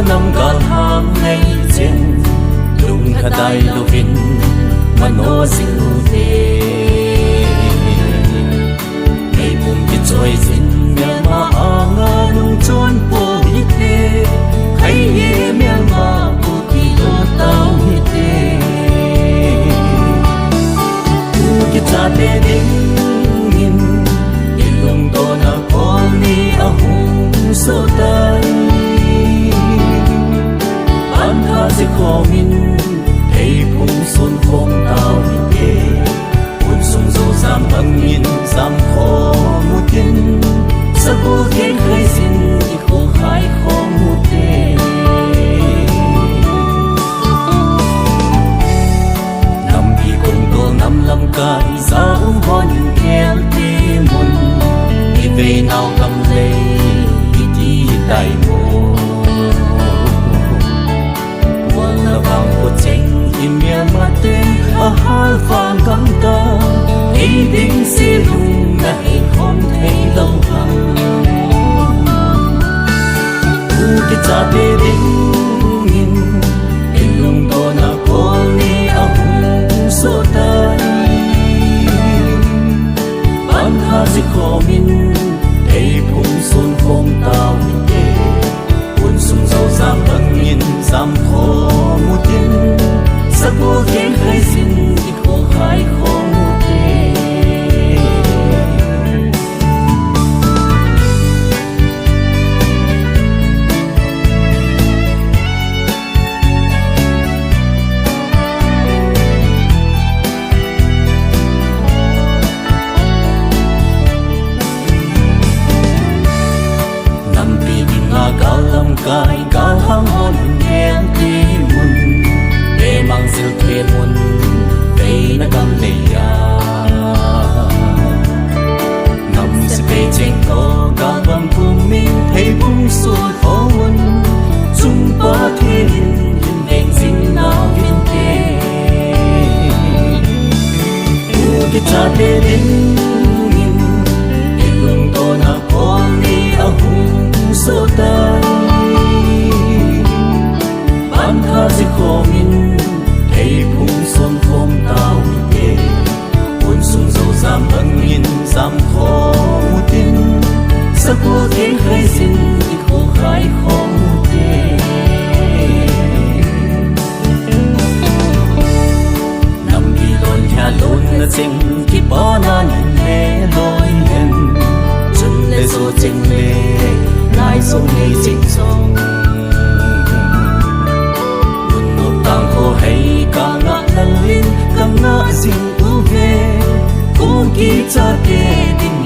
năm gà hàng ngày trên lung khát đại lô vin mà nó sinh thế ngày cùng cái trôi trên nhà mà ang lung trốn po đi thế hay ye miang mà cô đi đô tao đi thế tu cái cha để đến nhìn cái lung to na con đi a hùng số tay anh ha sẽ khó min thấy phung xuân phong tao đi về buồn sông dâu giam bằng nhìn giam khó một tin sa cô khiến khơi xin thì khô khai khó một thế nằm đi cùng tôi năm lâm cài giáo hoa những kẻ tê muôn đi về nào cầm lấy đi đại mô vang của tranh im miệng mà tên ở hai vàng căng ta ý định sẽ lung lại không thấy lòng hằng u cái cha bê đến nhìn em lung to na con đi áo số tay ban ha sẽ khó min để phung xuân phong tao về buồn sung dâu giam bằng nhìn giam khó một tin sa cô khiến khơi xin thì khô khai khó một thế nằm vì nhìn ngã cả lâm cài cả hang hồn em tim muôn để mang siêu thuê muôn về nó cầm lấy ngắm sẽ về trên đó cả bằng cùng mình thấy bung xuôi khó muôn chung ba thế hình đèn xin nào viên thế cái cha thế đến nhìn cái lưng to na con đi ở hùng số tay ban ha sẽ khó min thấy phung xuân phong tao về buồn sung dâu giam bằng nhìn giam khó một tin sa cô khiến khơi xin thì khô khai khó một thế nằm đi đồn nhà lôn là chênh khi bỏ na nhìn lệ lối lên chân lệ rồi chênh lệ lại sông lệ chênh sông càng khô hay càng ngã lần lên càng ngã xin ưu về cũng kỳ cha kê tình